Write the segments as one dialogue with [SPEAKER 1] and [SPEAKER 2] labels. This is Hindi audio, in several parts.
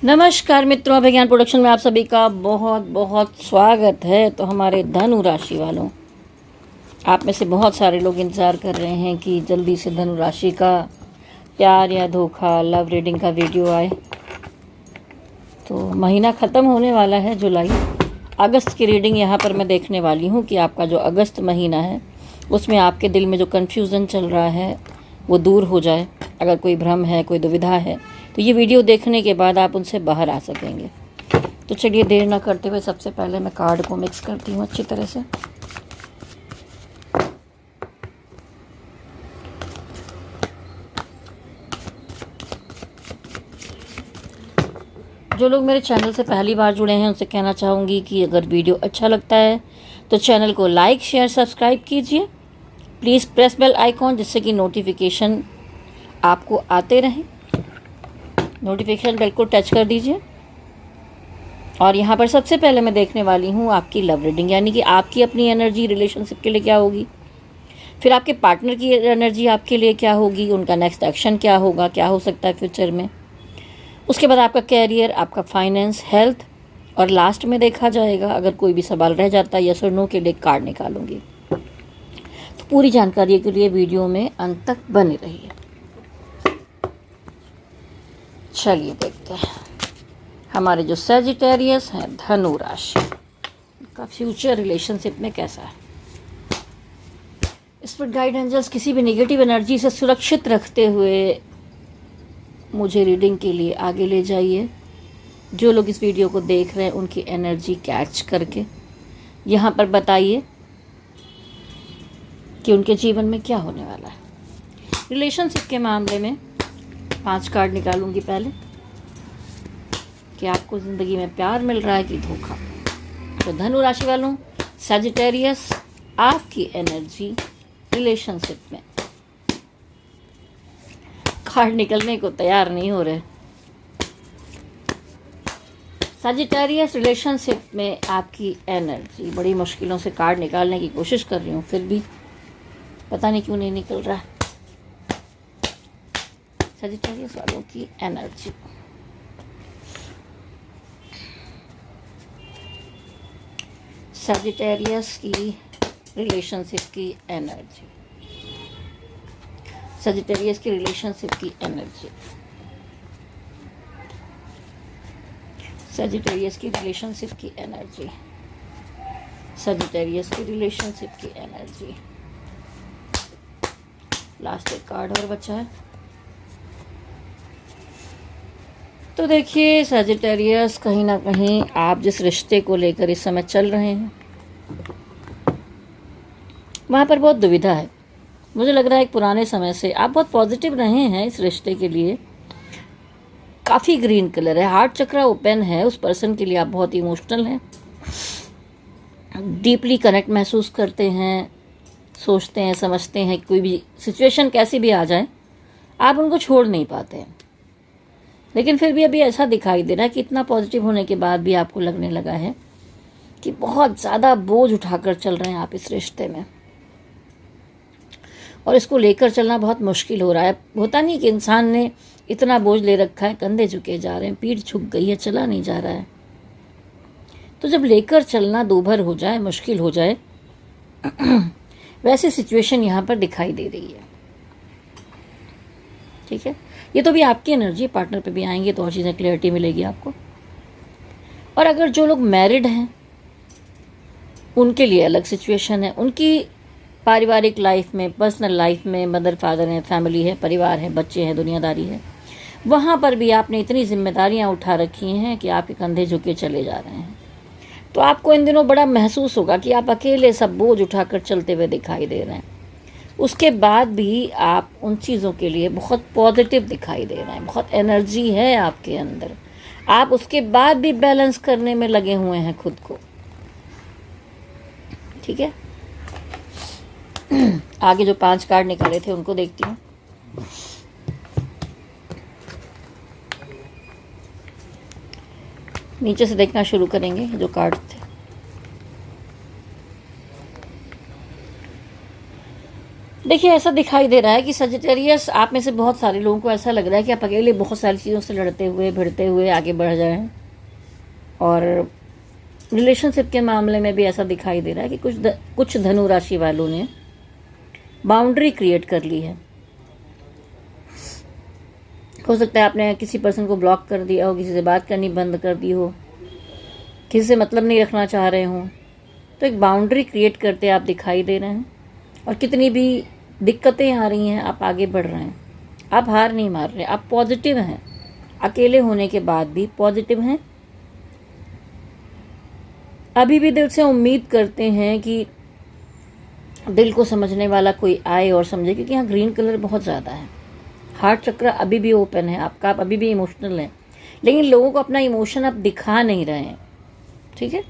[SPEAKER 1] नमस्कार मित्रों, अभिज्ञान प्रोडक्शन में आप सभी का बहुत बहुत स्वागत है। तो हमारे धनु राशि वालों, आप में से बहुत सारे लोग इंतज़ार कर रहे हैं कि जल्दी से धनु राशि का प्यार या धोखा लव रीडिंग का वीडियो आए। तो महीना ख़त्म होने वाला है जुलाई, अगस्त की रीडिंग यहाँ पर मैं देखने वाली हूँ कि आपका जो अगस्त महीना है उसमें आपके दिल में जो कन्फ्यूज़न चल रहा है वो दूर हो जाए। अगर कोई भ्रम है, कोई दुविधा है, तो ये वीडियो देखने के बाद आप उनसे बाहर आ सकेंगे। तो चलिए देर ना करते हुए सबसे पहले मैं कार्ड को मिक्स करती हूँ अच्छी तरह से। जो लोग मेरे चैनल से पहली बार जुड़े हैं उनसे कहना चाहूँगी कि अगर वीडियो अच्छा लगता है तो चैनल को लाइक शेयर सब्सक्राइब कीजिए। प्लीज़ प्रेस बेल आइकॉन जिससे कि नोटिफिकेशन आपको आते रहें। नोटिफिकेशन बेल को टच कर दीजिए। और यहाँ पर सबसे पहले मैं देखने वाली हूँ आपकी लव रीडिंग, यानी कि आपकी अपनी एनर्जी रिलेशनशिप के लिए क्या होगी, फिर आपके पार्टनर की एनर्जी आपके लिए क्या होगी, उनका नेक्स्ट एक्शन क्या होगा, क्या हो सकता है फ्यूचर में, उसके बाद आपका कैरियर, आपका फाइनेंस, हेल्थ, और लास्ट में देखा जाएगा अगर कोई भी सवाल रह जाता है यस और नो के लिए कार्ड निकालूंगी। तो पूरी जानकारी के लिए वीडियो में अंत तक बने रहिए। चलिए देखते हैं हमारे जो सैजिटेरियस हैं धनु राशि का फ्यूचर रिलेशनशिप में कैसा है। स्पिरिट गाइड एंजल्स किसी भी नेगेटिव एनर्जी से सुरक्षित रखते हुए मुझे रीडिंग के लिए आगे ले जाइए। जो लोग इस वीडियो को देख रहे हैं उनकी एनर्जी कैच करके यहाँ पर बताइए कि उनके जीवन में क्या होने वाला है। रिलेशनशिप के मामले में 5 कार्ड निकालूंगी पहले कि आपको ज़िंदगी में प्यार मिल रहा है कि धोखा। तो धनु राशि वालों, सैजिटेरियस, आपकी एनर्जी रिलेशनशिप में। कार्ड निकलने को तैयार नहीं हो रहे। सैजिटेरियस रिलेशनशिप में आपकी एनर्जी, बड़ी मुश्किलों से कार्ड निकालने की कोशिश कर रही हूँ, फिर भी पता नहीं क्यों नहीं निकल रहा है। सैजिटेरियस वालों की एनर्जी, सैजिटेरियस की रिलेशनशिप की एनर्जी, सैजिटेरियस की रिलेशनशिप की एनर्जी, सैजिटेरियस की रिलेशनशिप की एनर्जी, सैजिटेरियस की रिलेशनशिप की एनर्जी। लास्ट एक कार्ड और बचा है। तो देखिए सैजिटेरियस, कहीं ना कहीं आप जिस रिश्ते को लेकर इस समय चल रहे हैं वहाँ पर बहुत दुविधा है। मुझे लग रहा है एक पुराने समय से आप बहुत पॉजिटिव रहे हैं इस रिश्ते के लिए। काफ़ी ग्रीन कलर है, हार्ट चक्रा ओपन है। उस पर्सन के लिए आप बहुत इमोशनल हैं, डीपली कनेक्ट महसूस करते हैं, सोचते हैं, समझते हैं। कोई भी सिचुएशन कैसी भी आ जाए आप उनको छोड़ नहीं पाते हैं। लेकिन फिर भी अभी ऐसा दिखाई दे रहा है कि इतना पॉजिटिव होने के बाद भी आपको लगने लगा है कि बहुत ज़्यादा बोझ उठाकर चल रहे हैं आप इस रिश्ते में, और इसको लेकर चलना बहुत मुश्किल हो रहा है। होता नहीं कि इंसान ने इतना बोझ ले रखा है, कंधे झुके जा रहे हैं, पीठ झुक गई है, चला नहीं जा रहा है। तो जब लेकर चलना दूभर हो जाए, मुश्किल हो जाए, वैसी सिचुएशन यहाँ पर दिखाई दे रही है। ठीक है, ये तो भी आपकी एनर्जी, पार्टनर पे भी आएंगे तो और चीज़ें क्लियरिटी मिलेगी आपको। और अगर जो लोग मैरिड हैं उनके लिए अलग सिचुएशन है। उनकी पारिवारिक लाइफ में, पर्सनल लाइफ में मदर फादर हैं, फैमिली है, परिवार है, बच्चे हैं, दुनियादारी है। वहाँ पर भी आपने इतनी जिम्मेदारियाँ उठा रखी हैं कि आपके कंधे झुके चले जा रहे हैं। तो आपको इन दिनों बड़ा महसूस होगा कि आप अकेले सब बोझ उठाकर चलते हुए दिखाई दे रहे हैं। उसके बाद भी आप उन चीज़ों के लिए बहुत पॉजिटिव दिखाई दे रहे हैं, बहुत एनर्जी है आपके अंदर। आप उसके बाद भी बैलेंस करने में लगे हुए हैं खुद को। ठीक है, आगे जो 5 कार्ड निकाले थे उनको देखती हूँ। नीचे से देखना शुरू करेंगे जो कार्ड थे। देखिए, ऐसा दिखाई दे रहा है कि सजिटेरियस, आप में से बहुत सारे लोगों को ऐसा लग रहा है कि आप अकेले बहुत सारी चीज़ों से लड़ते हुए भिड़ते हुए आगे बढ़ जाएं। और रिलेशनशिप के मामले में भी ऐसा दिखाई दे रहा है कि कुछ धनु राशि वालों ने बाउंड्री क्रिएट कर ली है। हो सकता है आपने किसी पर्सन को ब्लॉक कर दिया हो, किसी से बात करनी बंद कर दी हो, किसी से मतलब नहीं रखना चाह रहे हो, तो एक बाउंड्री क्रिएट करते आप दिखाई दे रहे हैं। और कितनी भी दिक्कतें आ रही हैं, आप आगे बढ़ रहे हैं, आप हार नहीं मार रहे, आप पॉजिटिव हैं, अकेले होने के बाद भी पॉजिटिव हैं। अभी भी दिल से उम्मीद करते हैं कि दिल को समझने वाला कोई आए और समझे, क्योंकि यहाँ ग्रीन कलर बहुत ज़्यादा है। हार्ट चक्र अभी भी ओपन है आपका, आप अभी भी इमोशनल हैं, लेकिन लोगों को अपना इमोशन आप दिखा नहीं रहे हैं। ठीक है,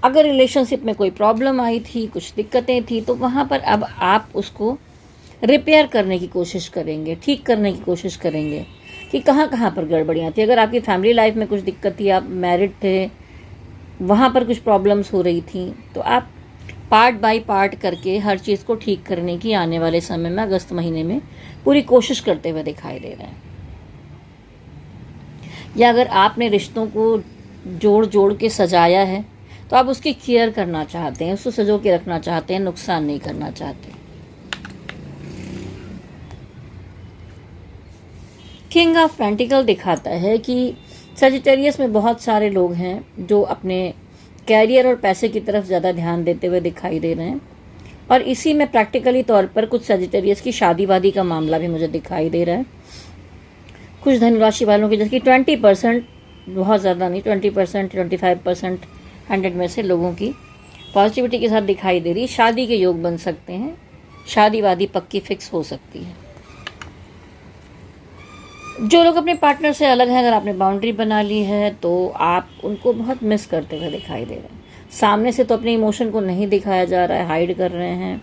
[SPEAKER 1] अगर रिलेशनशिप में कोई प्रॉब्लम आई थी, कुछ दिक्कतें थी, तो वहाँ पर अब आप उसको रिपेयर करने की कोशिश करेंगे, ठीक करने की कोशिश करेंगे कि कहाँ कहाँ पर गड़बड़ियाँ थी। अगर आपकी फैमिली लाइफ में कुछ दिक्कत थी, आप मैरिड थे, वहाँ पर कुछ प्रॉब्लम्स हो रही थी, तो आप पार्ट बाय पार्ट करके हर चीज़ को ठीक करने की आने वाले समय में, अगस्त महीने में, पूरी कोशिश करते हुए दिखाई दे रहे हैं। या अगर आपने रिश्तों को जोड़ जोड़ के सजाया है, तो आप उसकी केयर करना चाहते हैं, उसको सजो के रखना चाहते हैं, नुकसान नहीं करना चाहते। किंग ऑफ पेंटिकल दिखाता है कि सजिटेरियस में बहुत सारे लोग हैं जो अपने कैरियर और पैसे की तरफ ज़्यादा ध्यान देते हुए दिखाई दे रहे हैं। और इसी में प्रैक्टिकली तौर पर कुछ सजिटेरियस की शादी वादी का मामला भी मुझे दिखाई दे रहा है। कुछ धनुराशि वालों की, जैसे कि 20%, बहुत ज़्यादा नहीं, 20%, 25%, 100 में से लोगों की पॉजिटिविटी के साथ दिखाई दे रही है। शादी के योग बन सकते हैं, शादी वादी पक्की फिक्स हो सकती है। जो लोग अपने पार्टनर से अलग हैं, अगर आपने बाउंड्री बना ली है, तो आप उनको बहुत मिस करते हुए दिखाई दे रहे हैं। सामने से तो अपने इमोशन को नहीं दिखाया जा रहा है, हाइड कर रहे हैं।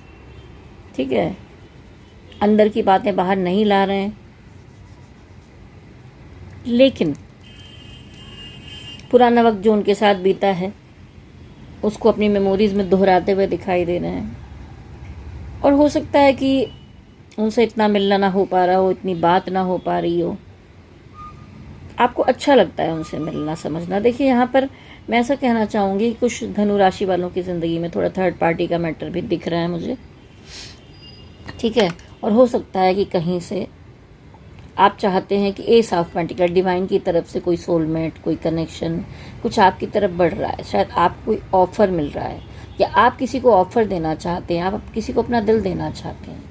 [SPEAKER 1] ठीक है, अंदर की बातें बाहर नहीं ला रहे हैं, लेकिन पुराना वक्त जो उनके साथ बीता है उसको अपनी मेमोरीज में दोहराते हुए दिखाई दे रहे हैं। और हो सकता है कि उनसे इतना मिलना ना हो पा रहा हो, इतनी बात ना हो पा रही हो, आपको अच्छा लगता है उनसे मिलना, समझना। देखिए, यहाँ पर मैं ऐसा कहना चाहूँगी, कुछ धनु राशि वालों की ज़िंदगी में थोड़ा थर्ड पार्टी का मैटर भी दिख रहा है मुझे। ठीक है, और हो सकता है कि कहीं से आप चाहते हैं कि एस ऑफ पेंटिकल, डिवाइन की तरफ से कोई सोलमेट, कोई कनेक्शन कुछ आपकी तरफ बढ़ रहा है। शायद आपको कोई ऑफ़र मिल रहा है, या आप किसी को ऑफ़र देना चाहते हैं, आप किसी को अपना दिल देना चाहते हैं।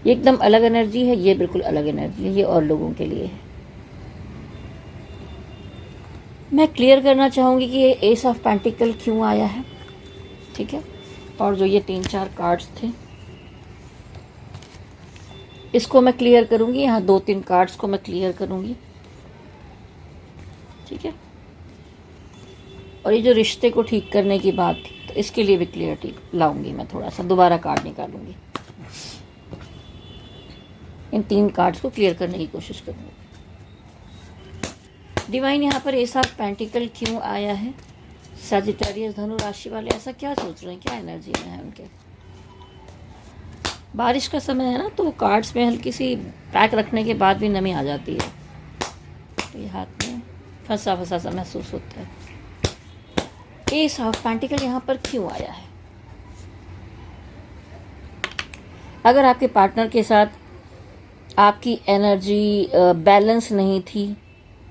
[SPEAKER 1] ये एकदम अलग एनर्जी है, ये बिल्कुल अलग एनर्जी है, ये और लोगों के लिए है। मैं क्लियर करना चाहूँगी कि ये एस ऑफ पेंटिकल क्यों आया है। ठीक है, और जो ये 3-4 कार्ड्स थे, इसको मैं क्लियर करूँगी। यहाँ 2-3 कार्ड्स को मैं क्लियर करूँगी। ठीक है, और ये जो रिश्ते को ठीक करने की बात थी, तो इसके लिए भी क्लियरिटी लाऊंगी मैं। थोड़ा सा दोबारा कार्ड निकालूंगी, इन 3 कार्ड्स को क्लियर करने की कोशिश करूँगी। डिवाइन, यहाँ पर एस ऑफ पेंटिकल क्यों आया है? सजिटेरियस धनु राशि वाले ऐसा क्या सोच रहे हैं, क्या एनर्जी में है उनके? बारिश का समय है ना, तो कार्ड्स में हल्की सी पैक रखने के बाद भी नमी आ जाती है, तो ये हाथ में फंसा फंसा सा महसूस होता है। एस ऑफ पेंटिकल यहाँ पर क्यों आया है? अगर आपके पार्टनर के साथ आपकी एनर्जी बैलेंस नहीं थी,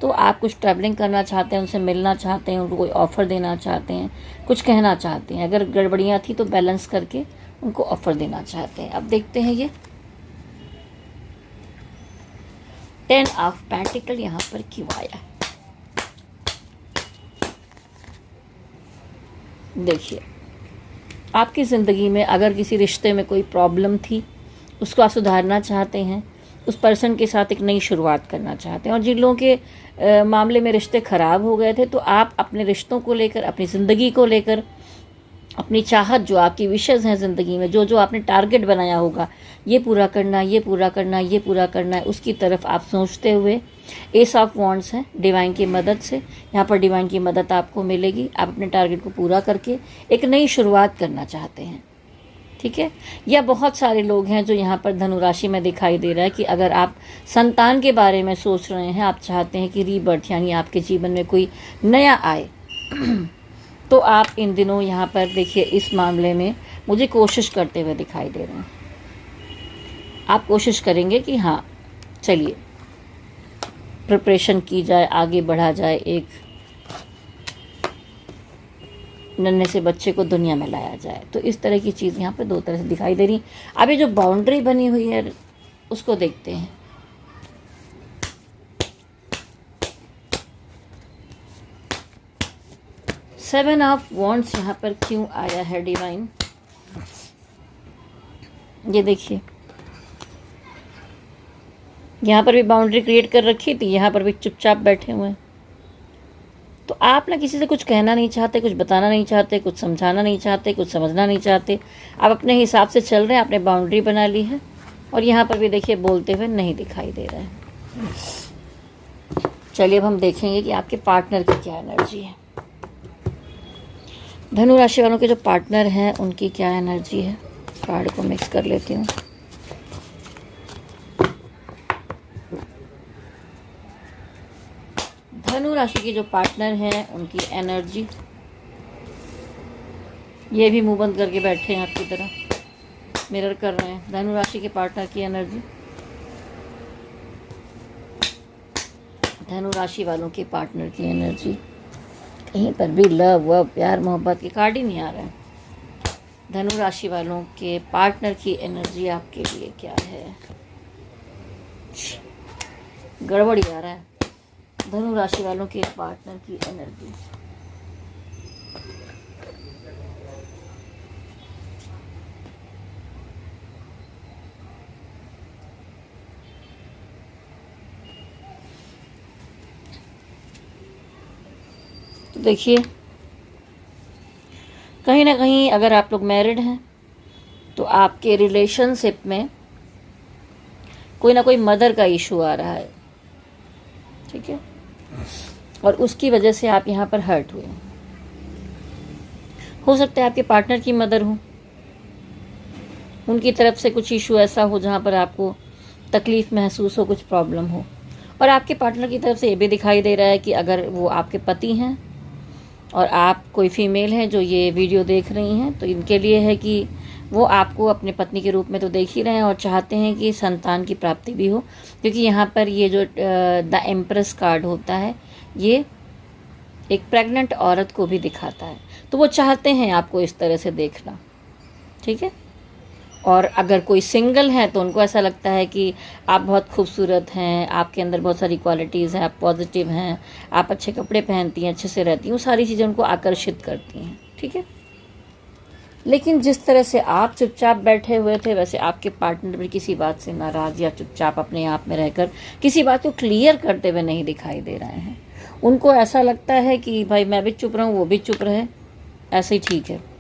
[SPEAKER 1] तो आप कुछ ट्रैवलिंग करना चाहते हैं, उनसे मिलना चाहते हैं, उनको कोई ऑफ़र देना चाहते हैं, कुछ कहना चाहते हैं। अगर गड़बड़ियाँ थी तो बैलेंस करके उनको ऑफ़र देना चाहते हैं। अब देखते हैं ये 10 ऑफ पेंटिकल यहाँ पर क्यों आया है। देखिए, आपकी ज़िंदगी में अगर किसी रिश्ते में कोई प्रॉब्लम थी, उसको आप सुधारना चाहते हैं, उस पर्सन के साथ एक नई शुरुआत करना चाहते हैं, और जिन लोगों के मामले में रिश्ते ख़राब हो गए थे, तो आप अपने रिश्तों को लेकर, अपनी ज़िंदगी को लेकर अपनी चाहत, जो आपकी विशेज़ हैं ज़िंदगी में, जो जो आपने टारगेट बनाया होगा, ये पूरा करना, ये पूरा करना, ये पूरा करना है, उसकी तरफ आप सोचते हुए, एस ऑफ वॉन्ड्स है, डिवाइन की मदद से, यहाँ पर डिवाइन की मदद आपको मिलेगी। आप अपने टारगेट को पूरा करके एक नई शुरुआत करना चाहते हैं, ठीक है। या बहुत सारे लोग हैं जो यहाँ पर धनु राशि में दिखाई दे रहा है कि अगर आप संतान के बारे में सोच रहे हैं, आप चाहते हैं कि रीबर्थ यानी आपके जीवन में कोई नया आए तो आप इन दिनों यहाँ पर देखिए इस मामले में मुझे कोशिश करते हुए दिखाई दे रहे हैं। आप कोशिश करेंगे कि हाँ चलिए प्रिपरेशन की जाए, आगे बढ़ा जाए, एक नन्हे से बच्चे को दुनिया में लाया जाए। तो इस तरह की चीज़ यहाँ पर दो तरह से दिखाई दे रही। अब ये जो बाउंड्री बनी हुई है उसको देखते हैं। सेवन ऑफ वॉन्ड्स यहाँ पर क्यों आया है डिवाइन, ये देखिए। यहाँ पर भी बाउंड्री क्रिएट कर रखी थी, यहाँ पर भी चुपचाप बैठे हुए हैं। तो आप ना किसी से कुछ कहना नहीं चाहते, कुछ बताना नहीं चाहते, कुछ समझाना नहीं चाहते, कुछ समझना नहीं चाहते, आप अपने हिसाब से चल रहे हैं, आपने बाउंड्री बना ली है। और यहाँ पर भी देखिए बोलते हुए नहीं दिखाई दे रहा है। चलिए अब हम देखेंगे कि आपके पार्टनर की क्या एनर्जी है। धनु राशि वालों के जो पार्टनर हैं उनकी क्या एनर्जी है, कार्ड को मिक्स कर लेती हूँ। धनु राशि के जो पार्टनर हैं उनकी एनर्जी, ये भी मुंह बंद करके बैठे हैं आपकी तरह, मिरर कर रहे हैं। धनु राशि के पार्टनर की एनर्जी, धनु राशि वालों के पार्टनर की एनर्जी, कहीं पर भी लव व प्यार मोहब्बत के कार्ड ही नहीं आ रहे हैं। धनु राशि वालों के पार्टनर की एनर्जी आपके लिए क्या है, गड़बड़ ही आ रहा है। धनु राशि वालों के पार्टनर की एनर्जी, तो देखिए कहीं ना कहीं अगर आप लोग मैरिड हैं तो आपके रिलेशनशिप में कोई ना कोई मदर का इशू आ रहा है, ठीक है, और उसकी वजह से आप यहाँ पर हर्ट हुए। हो सकता है आपके पार्टनर की मदर हो, उनकी तरफ से कुछ इशू ऐसा हो जहाँ पर आपको तकलीफ़ महसूस हो, कुछ प्रॉब्लम हो। और आपके पार्टनर की तरफ से ये भी दिखाई दे रहा है कि अगर वो आपके पति हैं और आप कोई फीमेल हैं जो ये वीडियो देख रही हैं, तो इनके लिए है कि वो आपको अपने पत्नी के रूप में तो देख ही रहे हैं और चाहते हैं कि संतान की प्राप्ति भी हो, क्योंकि यहाँ पर ये जो द एम्प्रेस कार्ड होता है ये एक प्रेग्नेंट औरत को भी दिखाता है। तो वो चाहते हैं आपको इस तरह से देखना, ठीक है। और अगर कोई सिंगल है तो उनको ऐसा लगता है कि आप बहुत खूबसूरत हैं, आपके अंदर बहुत सारी क्वालिटीज़ हैं, आप पॉजिटिव हैं, आप अच्छे कपड़े पहनती हैं, अच्छे से रहती हैं, वो सारी चीज़ें उनको आकर्षित करती हैं, ठीक है। लेकिन जिस तरह से आप चुपचाप बैठे हुए थे वैसे आपके पार्टनर भी किसी बात से नाराज़ या चुपचाप अपने आप में रहकर किसी बात को क्लियर करते हुए नहीं दिखाई दे रहे हैं। उनको ऐसा लगता है कि भाई मैं भी चुप रहूँ, वो भी चुप रहे, ऐसे ही ठीक है।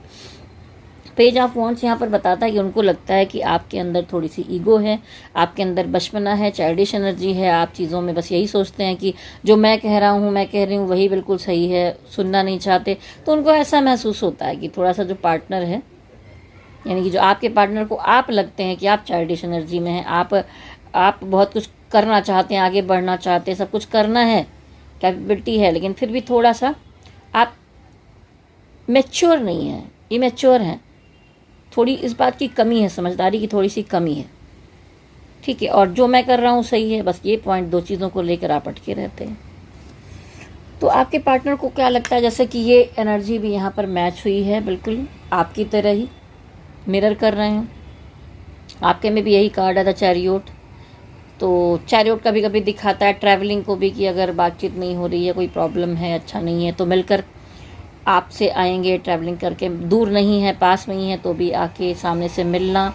[SPEAKER 1] पेज ऑफ वॉन्ड्स यहाँ पर बताता है कि उनको लगता है कि आपके अंदर थोड़ी सी ईगो है, आपके अंदर बचपना है, चाइल्डिश एनर्जी है, आप चीज़ों में बस यही सोचते हैं कि जो मैं कह रहा हूँ, मैं कह रही हूँ वही बिल्कुल सही है, सुनना नहीं चाहते। तो उनको ऐसा महसूस होता है कि थोड़ा सा जो पार्टनर है, यानी कि जो आपके पार्टनर को आप लगते हैं कि आप चाइल्डिश एनर्जी में हैं, आप बहुत कुछ करना चाहते हैं, आगे बढ़ना चाहते हैं, सब कुछ करना है, कैपेबिलिटी है, लेकिन फिर भी थोड़ा सा आप मैच्योर नहीं हैं, इमैच्योर हैं, थोड़ी इस बात की कमी है, समझदारी की थोड़ी सी कमी है, ठीक है। और जो मैं कर रहा हूँ सही है, बस ये पॉइंट, दो चीज़ों को लेकर आप अटके रहते हैं। तो आपके पार्टनर को क्या लगता है, जैसे कि ये एनर्जी भी यहाँ पर मैच हुई है, बिल्कुल आपकी तरह ही मिरर कर रहे हैं। आपके में भी यही कार्ड है, द चैरियोट। तो चैरियोट कभी कभी दिखाता है ट्रैवलिंग को भी, कि अगर बातचीत नहीं हो रही है, कोई प्रॉब्लम है, अच्छा नहीं है, तो मिलकर आपसे आएंगे, ट्रैवलिंग करके, दूर नहीं है, पास में ही है, तो भी आके सामने से मिलना,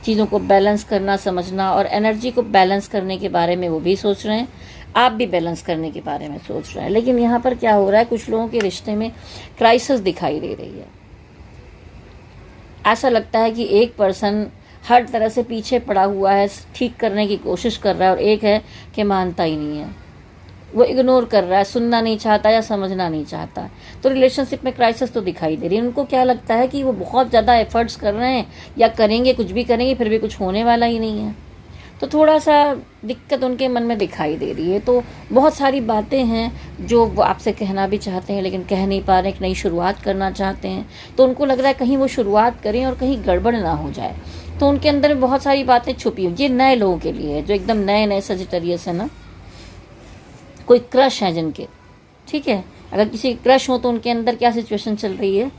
[SPEAKER 1] चीज़ों को बैलेंस करना, समझना, और एनर्जी को बैलेंस करने के बारे में वो भी सोच रहे हैं, आप भी बैलेंस करने के बारे में सोच रहे हैं। लेकिन यहाँ पर क्या हो रहा है, कुछ लोगों के रिश्ते में क्राइसिस दिखाई दे रही है, ऐसा लगता है कि एक पर्सन हर तरह से पीछे पड़ा हुआ है, ठीक करने की कोशिश कर रहा है, और एक है कि मानता ही नहीं है, वो इग्नोर कर रहा है, सुनना नहीं चाहता या समझना नहीं चाहता। तो रिलेशनशिप में क्राइसिस तो दिखाई दे रही है। उनको क्या लगता है कि वो बहुत ज़्यादा एफर्ट्स कर रहे हैं या करेंगे, कुछ भी करेंगे, फिर भी कुछ होने वाला ही नहीं है। तो थोड़ा सा दिक्कत उनके मन में दिखाई दे रही है। तो बहुत सारी बातें हैं जो वो आपसे कहना भी चाहते हैं लेकिन कह नहीं पा रहे, एक नई शुरुआत करना चाहते हैं। तो उनको लग रहा है कहीं वो शुरुआत करें और कहीं गड़बड़ ना हो जाए। तो उनके अंदर बहुत सारी बातें छुपी हुई। ये नए लोगों के लिए है जो एकदम नए नए सजिटेरियस है ना, कोई क्रश है जिनके, ठीक है। अगर किसी क्रश हो तो उनके अंदर क्या सिचुएशन चल रही है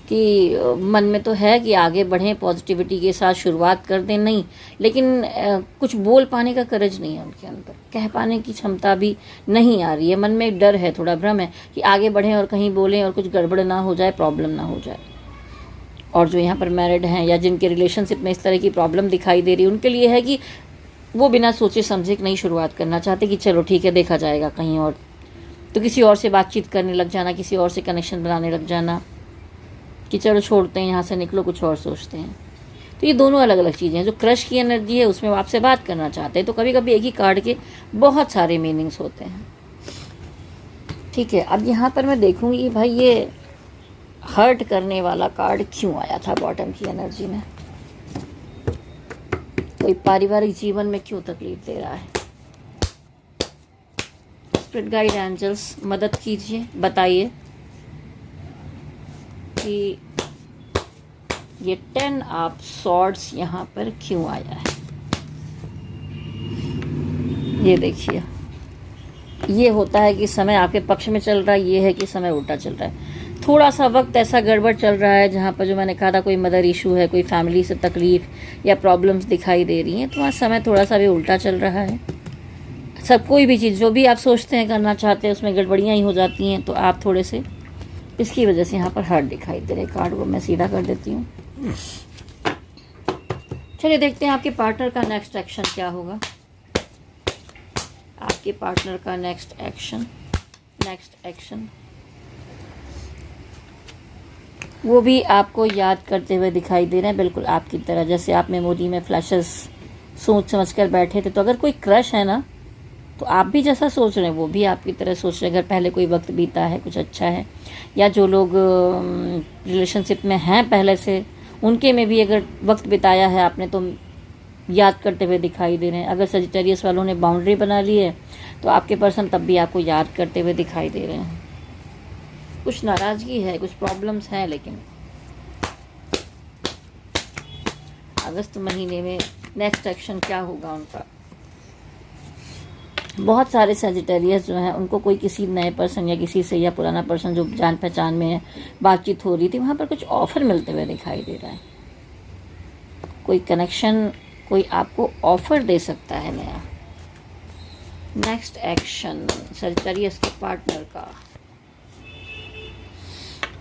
[SPEAKER 1] कि मन में तो है कि आगे बढ़ें, पॉजिटिविटी के साथ शुरुआत कर दें, नहीं, लेकिन कुछ बोल पाने का करज नहीं है उनके अंदर, कह पाने की क्षमता भी नहीं आ रही है। मन में एक डर है, थोड़ा भ्रम है कि आगे बढ़ें और कहीं बोलें और कुछ गड़बड़ ना हो जाए, प्रॉब्लम ना हो जाए। और जो यहाँ पर मैरिड हैं या जिनके रिलेशनशिप में इस तरह की प्रॉब्लम दिखाई दे रही है, उनके लिए है कि वो बिना सोचे समझे नई शुरुआत करना चाहते कि चलो ठीक है, देखा जाएगा कहीं और, तो किसी और से बातचीत करने लग जाना, किसी और से कनेक्शन बनाने लग जाना कि चलो छोड़ते हैं, यहाँ से निकलो, कुछ और सोचते हैं। तो ये दोनों अलग अलग चीज़ें हैं। जो क्रश की एनर्जी है उसमें वो आपसे बात करना चाहते हैं, तो कभी कभी एक ही कार्ड के बहुत सारे मीनिंग्स होते हैं, ठीक है। अब यहाँ पर मैं देखूँगी भाई ये हर्ट करने वाला कार्ड क्यों आया था बॉटम की एनर्जी में, कोई पारिवारिक जीवन में क्यों तकलीफ दे रहा है। स्पिरिट गाइड एंजल्स मदद कीजिए, बताइए कि ये 10 ऑफ सॉर्ड्स यहाँ पर क्यों आया है। ये देखिए, ये होता है कि समय आपके पक्ष में चल रहा है, ये है कि समय उल्टा चल रहा है। थोड़ा सा वक्त ऐसा गड़बड़ चल रहा है जहाँ पर जो मैंने कहा था कोई मदर इशू है, कोई फैमिली से तकलीफ या प्रॉब्लम्स दिखाई दे रही हैं, तो वहाँ समय थोड़ा सा भी उल्टा चल रहा है। सब कोई भी चीज़ जो भी आप सोचते हैं करना चाहते हैं उसमें गड़बड़ियाँ ही हो जाती हैं, तो आप थोड़े से इसकी वजह से यहाँ पर हर्ट दिखाई दे रहे। कार्ड को मैं सीधा कर देती हूँ। चलिए देखते हैं आपके पार्टनर का नेक्स्ट एक्शन क्या होगा। आपके पार्टनर का नेक्स्ट एक्शन वो भी आपको याद करते हुए दिखाई दे रहे हैं, बिल्कुल आपकी तरह, जैसे आप मेमोरी में फ्लैशेस सोच समझ कर बैठे थे। तो अगर कोई क्रश है ना, तो आप भी जैसा सोच रहे हैं वो भी आपकी तरह सोच रहे हैं। अगर पहले कोई वक्त बीता है, कुछ अच्छा है, या जो लोग रिलेशनशिप में हैं पहले से, उनके में भी अगर वक्त बिताया है आपने, तो याद करते हुए दिखाई दे रहे हैं। अगर सजिटेरियस वालों ने बाउंड्री बना ली है तो आपके पर्सन तब भी आपको याद करते हुए दिखाई दे रहे हैं। कुछ नाराज़गी है, कुछ प्रॉब्लम्स हैं, लेकिन अगस्त महीने में नेक्स्ट एक्शन क्या होगा उनका। बहुत सारे सजिटेरियस जो हैं उनको कोई किसी नए पर्सन या किसी से, या पुराना पर्सन जो जान पहचान में है, बातचीत हो रही थी, वहाँ पर कुछ ऑफ़र मिलते हुए दिखाई दे रहा है। कोई कनेक्शन, कोई आपको ऑफ़र दे सकता है नया। नेक्स्ट एक्शन सजिटेरियस के पार्टनर का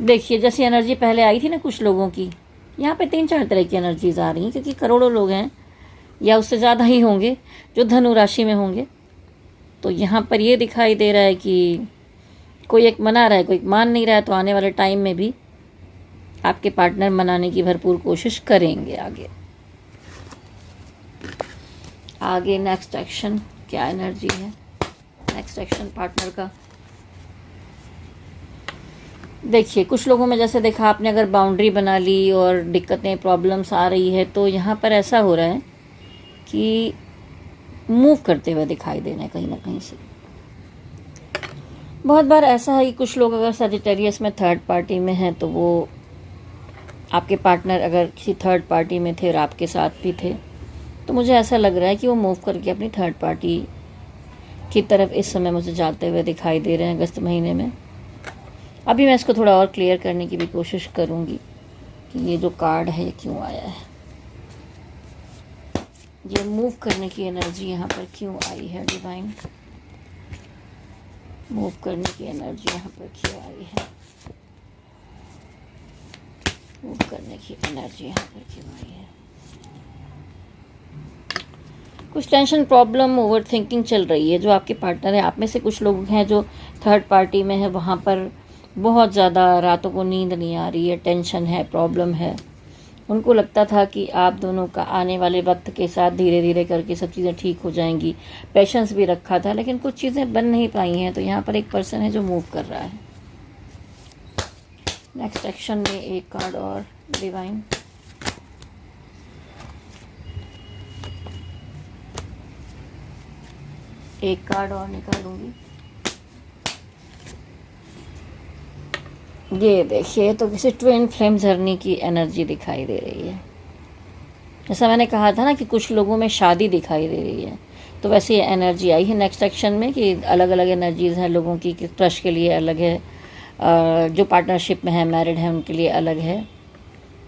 [SPEAKER 1] देखिए, जैसी एनर्जी पहले आई थी ना कुछ लोगों की, यहाँ पे 3-4 तरह की एनर्जीज आ रही हैं, क्योंकि करोड़ों लोग हैं या उससे ज़्यादा ही होंगे जो धनु राशि में होंगे। तो यहाँ पर ये दिखाई दे रहा है कि कोई एक मना रहा है, कोई मान नहीं रहा है, तो आने वाले टाइम में भी आपके पार्टनर मनाने की भरपूर कोशिश करेंगे। आगे नेक्स्ट एक्शन क्या एनर्जी है नेक्स्ट एक्शन पार्टनर का। देखिए, कुछ लोगों में जैसे देखा आपने, अगर बाउंड्री बना ली और दिक्कतें, प्रॉब्लम्स आ रही है, तो यहाँ पर ऐसा हो रहा है कि मूव करते हुए दिखाई दे रहे हैं कहीं ना कहीं से। बहुत बार ऐसा है कि कुछ लोग अगर सजिटेरियस में थर्ड पार्टी में हैं, तो वो आपके पार्टनर अगर किसी थर्ड पार्टी में थे और आपके साथ भी थे, तो मुझे ऐसा लग रहा है कि वो मूव करके अपनी थर्ड पार्टी की तरफ इस समय मुझे जाते हुए दिखाई दे रहे हैं अगस्त महीने में। अभी मैं इसको थोड़ा और क्लियर करने की भी कोशिश करूँगी कि ये जो कार्ड है ये क्यों आया है, ये मूव करने की एनर्जी यहाँ पर क्यों आई है। डिवाइन, मूव करने की एनर्जी यहाँ पर क्यों आई है, मूव करने की एनर्जी यहाँ पर क्यों आई है। कुछ टेंशन, प्रॉब्लम, ओवर थिंकिंग चल रही है। जो आपके पार्टनर है, आप में से कुछ लोग हैं जो थर्ड पार्टी में है, वहाँ पर बहुत ज़्यादा रातों को नींद नहीं आ रही है, टेंशन है, प्रॉब्लम है, उनको लगता था कि आप दोनों का आने वाले वक्त के साथ धीरे धीरे करके सब चीज़ें ठीक हो जाएंगी, पेशेंस भी रखा था, लेकिन कुछ चीज़ें बन नहीं पाई हैं। तो यहाँ पर एक पर्सन है जो मूव कर रहा है। नेक्स्ट एक्शन में एक कार्ड और डिवाइन। एक कार्ड और निकालूंगी। ये देखिए, तो किसी ट्विन फ्लेम जर्नी की एनर्जी दिखाई दे रही है। जैसा मैंने कहा था ना कि कुछ लोगों में शादी दिखाई दे रही है, तो वैसे ये एनर्जी आई है नेक्स्ट सेक्शन में कि अलग अलग एनर्जीज़ हैं लोगों की। क्रश के लिए अलग है, जो पार्टनरशिप में है, मैरिड है, उनके लिए अलग है।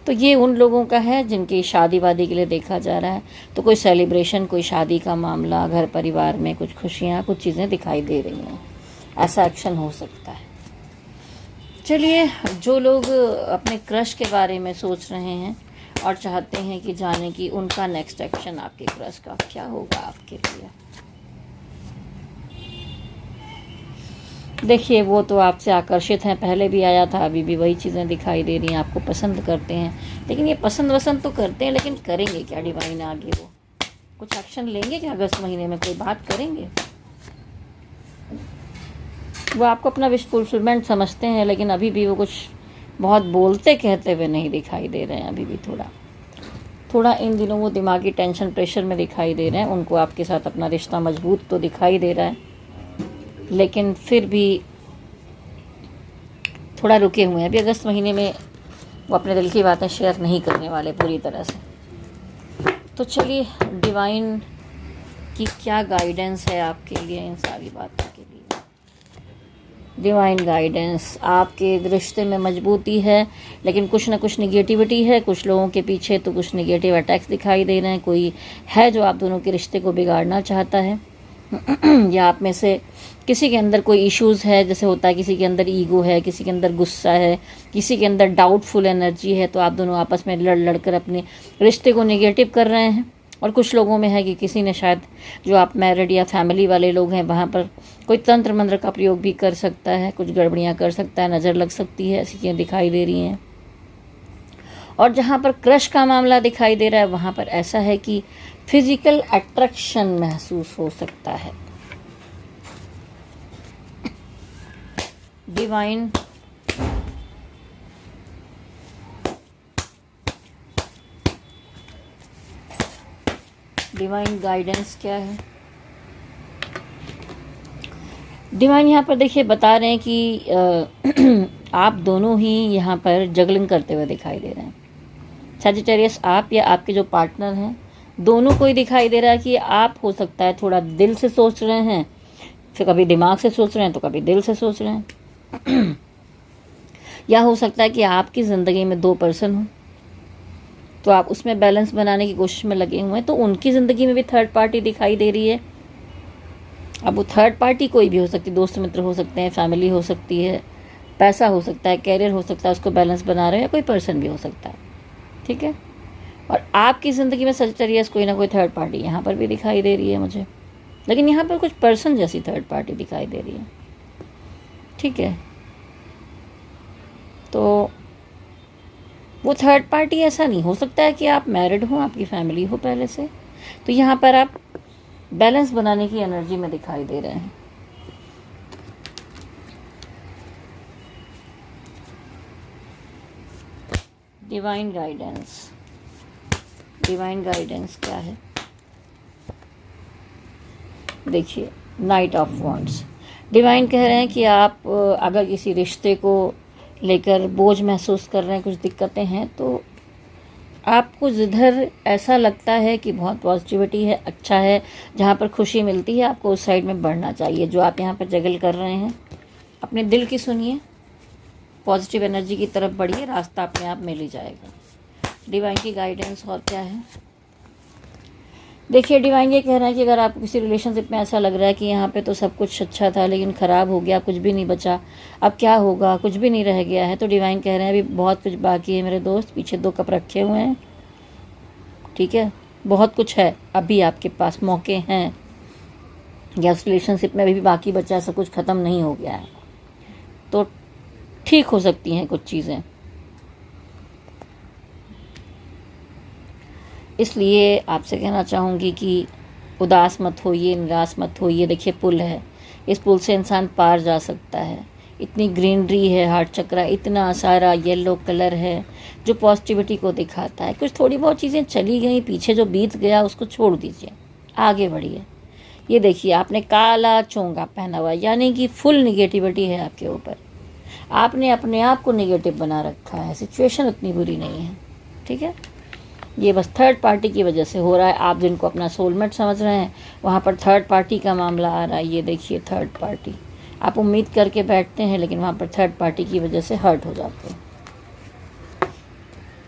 [SPEAKER 1] तो ये उन लोगों का है जिनकी शादी वादी के लिए देखा जा रहा है। तो कोई सेलिब्रेशन, कोई शादी का मामला, घर परिवार में कुछ खुशियाँ, कुछ चीज़ें दिखाई दे रही हैं। ऐसा एक्शन हो सकता है। चलिए, जो लोग अपने क्रश के बारे में सोच रहे हैं और चाहते हैं कि जाने कि उनका नेक्स्ट एक्शन आपके क्रश का क्या होगा आपके लिए, देखिए वो तो आपसे आकर्षित हैं, पहले भी आया था, अभी भी वही चीज़ें दिखाई दे रही हैं। आपको पसंद करते हैं, लेकिन ये पसंद वसंद तो करते हैं, लेकिन करेंगे क्या डिवाइन आगे? वो कुछ एक्शन लेंगे क्या? अगस्त महीने में कोई बात करेंगे? वो आपको अपना विश फुलफिलमेंट समझते हैं, लेकिन अभी भी वो कुछ बहुत बोलते कहते हुए नहीं दिखाई दे रहे हैं। अभी भी थोड़ा इन दिनों वो दिमागी टेंशन प्रेशर में दिखाई दे रहे हैं। उनको आपके साथ अपना रिश्ता मजबूत तो दिखाई दे रहा है, लेकिन फिर भी थोड़ा रुके हुए हैं। अभी अगस्त महीने में वो अपने दिल की बातें शेयर नहीं करने वाले पूरी तरह से। तो चलिए, डिवाइन की क्या गाइडेंस है आपके लिए इन सारी बातों के लिए? डिवाइन गाइडेंस, आपके रिश्ते में मजबूती है, लेकिन कुछ ना कुछ निगेटिविटी है। कुछ लोगों के पीछे तो कुछ निगेटिव अटैक्स दिखाई दे रहे हैं। कोई है जो आप दोनों के रिश्ते को बिगाड़ना चाहता है या आप में से किसी के अंदर कोई इश्यूज़ है। जैसे होता है किसी के अंदर ईगो है, किसी के अंदर गुस्सा है, किसी के अंदर डाउटफुल एनर्जी है। तो आप दोनों आपस में लड़ कर अपने रिश्ते को निगेटिव कर रहे हैं। और कुछ लोगों में है कि किसी ने शायद, जो आप मैरिड या फैमिली वाले लोग हैं, वहाँ पर कोई तंत्र मंत्र का प्रयोग भी कर सकता है, कुछ गड़बड़ियाँ कर सकता है, नज़र लग सकती है, ऐसी चीज़ें दिखाई दे रही हैं। और जहाँ पर क्रश का मामला दिखाई दे रहा है, वहाँ पर ऐसा है कि फिजिकल अट्रैक्शन महसूस हो सकता है। डिवाइन गाइडेंस क्या है? डिवाइन यहाँ पर देखिए बता रहे हैं कि आप दोनों ही यहाँ पर जगलिंग करते हुए दिखाई दे रहे हैं। सजिटेरियस, आप या आपके जो पार्टनर हैं, दोनों को ही दिखाई दे रहा है कि आप हो सकता है थोड़ा दिल से सोच रहे हैं, फिर कभी दिमाग से सोच रहे हैं तो कभी दिल से सोच रहे हैं। या हो सकता है कि आपकी ज़िंदगी में दो पर्सन हों, तो आप उसमें बैलेंस बनाने की कोशिश में लगे हुए हैं। तो उनकी ज़िंदगी में भी थर्ड पार्टी दिखाई दे रही है। अब वो थर्ड पार्टी कोई भी हो सकती है, दोस्त मित्र हो सकते हैं, फैमिली हो सकती है, पैसा हो सकता है, कैरियर हो सकता है, उसको बैलेंस बना रहे हैं, या कोई पर्सन भी हो सकता है। ठीक है। और आपकी ज़िंदगी में सजिटेरियस कोई ना कोई थर्ड पार्टी यहाँ पर भी दिखाई दे रही है मुझे, लेकिन यहाँ पर कुछ पर्सन जैसी थर्ड पार्टी दिखाई दे रही है। ठीक है। तो वो थर्ड पार्टी ऐसा नहीं हो सकता है कि आप मैरिड हो, आपकी फैमिली हो पहले से। तो यहाँ पर आप बैलेंस बनाने की एनर्जी में दिखाई दे रहे हैं। डिवाइन गाइडेंस क्या है? देखिए, नाइट ऑफ वॉन्ड्स। डिवाइन कह रहे हैं कि आप अगर किसी रिश्ते को लेकर बोझ महसूस कर रहे हैं, कुछ दिक्कतें हैं, तो आपको जिधर ऐसा लगता है कि बहुत पॉजिटिविटी है, अच्छा है, जहाँ पर खुशी मिलती है, आपको उस साइड में बढ़ना चाहिए। जो आप यहाँ पर जगल कर रहे हैं, अपने दिल की सुनिए, पॉजिटिव एनर्जी की तरफ बढ़िए, रास्ता अपने आप मिल ही जाएगा। डिवाइन की गाइडेंस और क्या है? देखिए, डिवाइन ये कह रहा है कि अगर आपको किसी रिलेशनशिप में ऐसा लग रहा है कि यहाँ पे तो सब कुछ अच्छा था लेकिन ख़राब हो गया, कुछ भी नहीं बचा, अब क्या होगा, कुछ भी नहीं रह गया है, तो डिवाइन कह रहे हैं अभी बहुत कुछ बाकी है मेरे दोस्त। पीछे 2 कप रखे हुए हैं। ठीक है, बहुत कुछ है, अभी आपके पास मौके हैं। या उस रिलेशनशिप में अभी भी बाकी बचा है, सब कुछ ख़त्म नहीं हो गया है, तो ठीक हो सकती हैं कुछ चीज़ें। इसलिए आपसे कहना चाहूँगी कि उदास मत होइए, निराश मत होइए। देखिए पुल है, इस पुल से इंसान पार जा सकता है। इतनी ग्रीनरी है, हार्ट चक्रा इतना सारा येलो कलर है जो पॉजिटिविटी को दिखाता है। कुछ थोड़ी बहुत चीज़ें चली गई, पीछे जो बीत गया उसको छोड़ दीजिए, आगे बढ़िए। ये देखिए आपने काला चोंगा पहना हुआ, यानी कि फुल निगेटिविटी है आपके ऊपर। आपने अपने आप को निगेटिव बना रखा है। सिचुएशन उतनी बुरी नहीं है, ठीक है। ये बस थर्ड पार्टी की वजह से हो रहा है। आप जिनको अपना सोलमेट समझ रहे हैं, वहाँ पर थर्ड पार्टी का मामला आ रहा है। ये देखिए थर्ड पार्टी, आप उम्मीद करके बैठते हैं लेकिन वहाँ पर थर्ड पार्टी की वजह से हर्ट हो जाते हैं।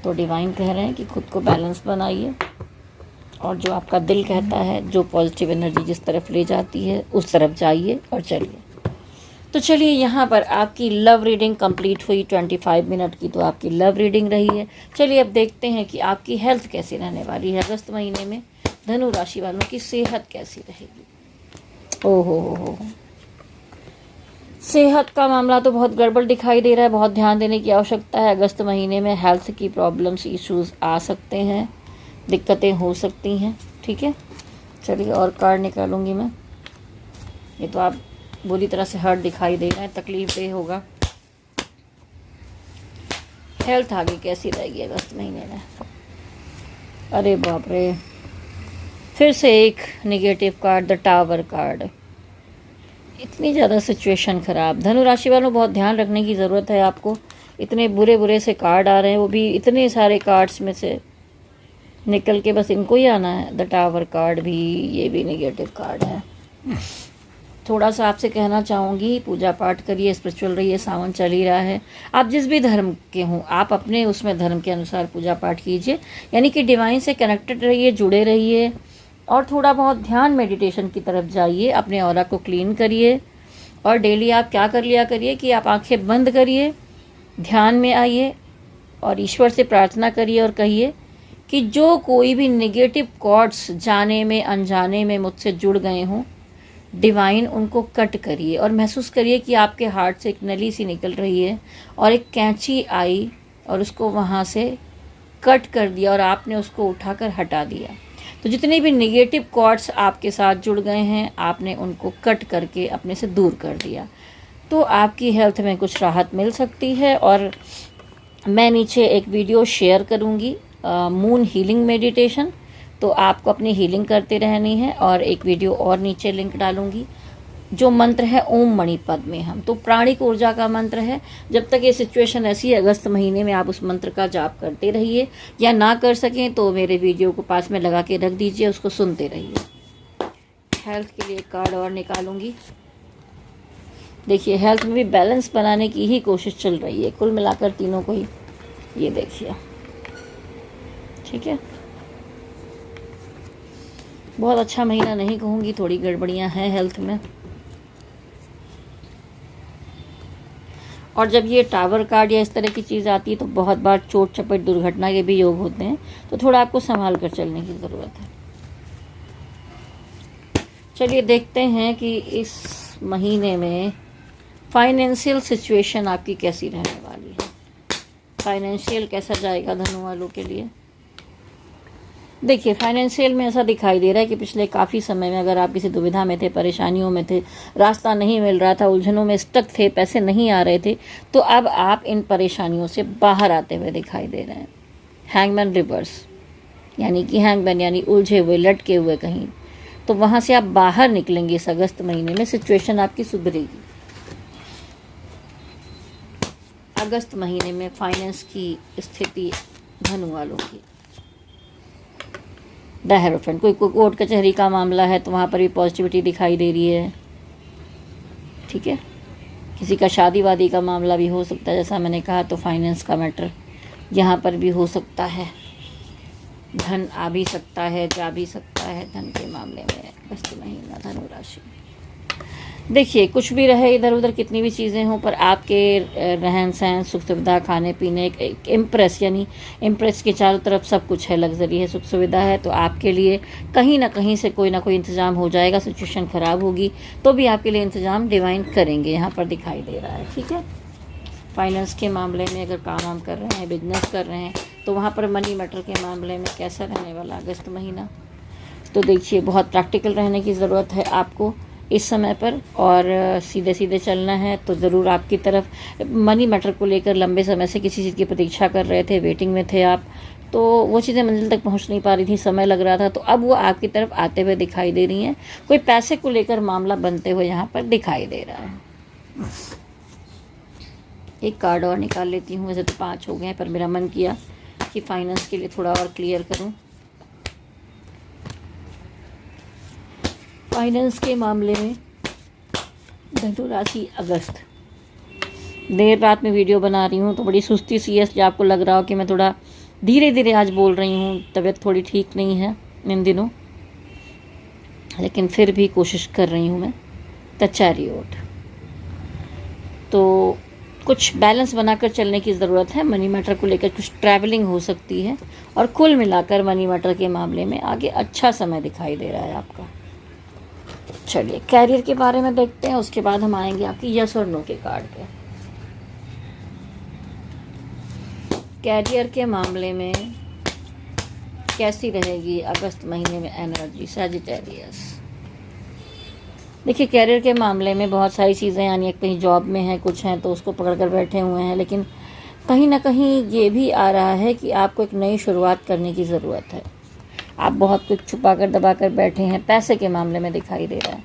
[SPEAKER 1] तो डिवाइन कह रहे हैं कि खुद को बैलेंस बनाइए, और जो आपका दिल कहता है, जो पॉजिटिव एनर्जी जिस तरफ ले जाती है उस तरफ जाइए और चलिए। तो चलिए, यहाँ पर आपकी लव रीडिंग कंप्लीट हुई 25 मिनट की, तो आपकी लव रीडिंग रही है। चलिए अब देखते हैं कि आपकी हेल्थ कैसी रहने वाली है अगस्त महीने में। धनु राशि वालों की सेहत कैसी रहेगी। ओहो, सेहत का मामला तो बहुत गड़बड़ दिखाई दे रहा है। बहुत ध्यान देने की आवश्यकता है। अगस्त महीने में हेल्थ की प्रॉब्लम्स, इश्यूज आ सकते हैं, दिक्कतें हो सकती हैं, ठीक है। चलिए और कार्ड निकालूंगी मैं। ये तो आप बुरी तरह से हर्ट दिखाई दे रहे हैं, तकलीफ दे होगा। हेल्थ आगे कैसी रहेगी अगस्त महीने में। अरे बाप रे, फिर से एक negative card, the tower card. इतनी ज़्यादा सिचुएशन ख़राब। धनु राशि वालों, बहुत ध्यान रखने की ज़रूरत है आपको। इतने बुरे बुरे से कार्ड आ रहे हैं, वो भी इतने सारे कार्ड्स में से निकल के बस इनको ही आना है। द टावर कार्ड भी, ये भी नेगेटिव कार्ड है। थोड़ा सा आपसे कहना चाहूँगी, पूजा पाठ करिए, स्पिरिचुअल रहिए। सावन चल ही रहा है, आप जिस भी धर्म के हों, आप अपने उसमें धर्म के अनुसार पूजा पाठ कीजिए, यानी कि डिवाइन से कनेक्टेड रहिए, जुड़े रहिए। और थोड़ा बहुत ध्यान, मेडिटेशन की तरफ जाइए, अपने ऑरा को क्लीन करिए। और डेली आप क्या कर लिया करिए कि आप आंखें बंद करिए, ध्यान में आइए और ईश्वर से प्रार्थना करिए और कहिए कि जो कोई भी नेगेटिव कॉर्ड्स जाने में अनजाने में मुझसे जुड़ गए हों, डिवाइन उनको कट करिए। और महसूस करिए कि आपके हार्ट से एक नली सी निकल रही है और एक कैंची आई और उसको वहाँ से कट कर दिया और आपने उसको उठाकर हटा दिया। तो जितने भी नेगेटिव कॉर्ड्स आपके साथ जुड़ गए हैं, आपने उनको कट करके अपने से दूर कर दिया। तो आपकी हेल्थ में कुछ राहत मिल सकती है। और मैं नीचे एक वीडियो शेयर करूँगी, मून हीलिंग मेडिटेशन, तो आपको अपनी हीलिंग करते रहनी है। और एक वीडियो और नीचे लिंक डालूंगी, जो मंत्र है ओम मणि पद्मे हम, तो प्राणिक ऊर्जा का मंत्र है। जब तक ये सिचुएशन ऐसी है, अगस्त महीने में आप उस मंत्र का जाप करते रहिए, या ना कर सकें तो मेरे वीडियो को पास में लगा के रख दीजिए, उसको सुनते रहिए। हेल्थ के लिए कार्ड और निकालूंगी। देखिए, हेल्थ में भी बैलेंस बनाने की ही कोशिश चल रही है, कुल मिलाकर तीनों को ही। ये देखिए, ठीक है। बहुत अच्छा महीना नहीं कहूँगी, थोड़ी गड़बड़ियाँ हैं हेल्थ में। और जब ये टावर कार्ड या इस तरह की चीज़ आती है तो बहुत बार चोट चपेट दुर्घटना के भी योग होते हैं, तो थोड़ा आपको संभाल कर चलने की ज़रूरत है। चलिए देखते हैं कि इस महीने में फाइनेंशियल सिचुएशन आपकी कैसी रहने वाली है। फाइनेंशियल कैसा जाएगा धनु वालों के लिए। देखिए, फाइनेंशियल में ऐसा दिखाई दे रहा है कि पिछले काफ़ी समय में अगर आप किसी दुविधा में थे, परेशानियों में थे, रास्ता नहीं मिल रहा था, उलझनों में स्टक थे, पैसे नहीं आ रहे थे, तो अब आप इन परेशानियों से बाहर आते हुए दिखाई दे रहे हैं। हैंगमैन रिवर्स, यानी कि हैंगमैन यानी उलझे हुए, लटके हुए कहीं, तो वहाँ से आप बाहर निकलेंगे। इस अगस्त महीने में सिचुएशन आपकी सुधरेगी। अगस्त महीने में फाइनेंस की स्थिति धनु वालों की, द हेरोफेंट, कोई कोर्ट कचहरी का मामला है तो वहाँ पर भी पॉजिटिविटी दिखाई दे रही है, ठीक है। किसी का शादी वादी का मामला भी हो सकता है, जैसा मैंने कहा। तो फाइनेंस का मैटर यहाँ पर भी हो सकता है। धन आ भी सकता है, जा भी सकता है धन के मामले में अगस्त महीना धनु राशि। देखिए, कुछ भी रहे, इधर उधर कितनी भी चीज़ें हों, पर आपके रहन सहन, सुख सुविधा, खाने पीने, एक इम्प्रेस, यानी इम्प्रेस के चारों तरफ सब कुछ है, लग्जरी है, सुख सुविधा है। तो आपके लिए कहीं ना कहीं से कोई ना कोई इंतज़ाम हो जाएगा। सिचुएशन ख़राब होगी तो भी आपके लिए इंतज़ाम डिवाइन करेंगे, यहाँ पर दिखाई दे रहा है, ठीक है। फाइनेंस के मामले में अगर काम वाम कर रहे हैं, बिजनेस कर रहे हैं, तो वहाँ पर मनी मैटर के मामले में कैसा रहने वाला अगस्त महीना। तो देखिए, बहुत प्रैक्टिकल रहने की ज़रूरत है आपको इस समय पर, और सीधे सीधे चलना है। तो ज़रूर आपकी तरफ मनी मैटर को लेकर लंबे समय से किसी चीज़ की प्रतीक्षा कर रहे थे, वेटिंग में थे आप, तो वो चीज़ें मंजिल तक पहुंच नहीं पा रही थी, समय लग रहा था, तो अब वो आपकी तरफ आते हुए दिखाई दे रही हैं। कोई पैसे को लेकर मामला बनते हुए यहाँ पर दिखाई दे रहा है। एक कार्ड और निकाल लेती हूँ, वैसे तो 5 हो गए हैं, पर मेरा मन किया कि फाइनेंस के लिए थोड़ा और क्लियर करूँ। फाइनेंस के मामले में धनु राशि अगस्त। देर रात में वीडियो बना रही हूँ तो बड़ी सुस्ती सी है, आपको लग रहा हो कि मैं थोड़ा धीरे धीरे आज बोल रही हूँ, तबीयत थोड़ी ठीक नहीं है इन दिनों, लेकिन फिर भी कोशिश कर रही हूँ मैं। तचारियोट, तो कुछ बैलेंस बनाकर चलने की ज़रूरत है। मनी मैटर को लेकर कुछ ट्रैवलिंग हो सकती है, और कुल मिलाकर मनी मैटर के मामले में आगे अच्छा समय दिखाई दे रहा है आपका। चलिए कैरियर के बारे में देखते हैं, उसके बाद हम आएंगे आपकी यस और नो के कार्ड पे। कैरियर के मामले में कैसी रहेगी अगस्त महीने में एनर्जी सैजिटेरियस। देखिए, कैरियर के मामले में बहुत सारी चीज़ें, यानी कहीं जॉब में है, कुछ हैं तो उसको पकड़ कर बैठे हुए हैं, लेकिन कहीं ना कहीं ये भी आ रहा है कि आपको एक नई शुरुआत करने की ज़रूरत है। आप बहुत कुछ छुपा कर दबा कर बैठे हैं, पैसे के मामले में दिखाई दे रहा है,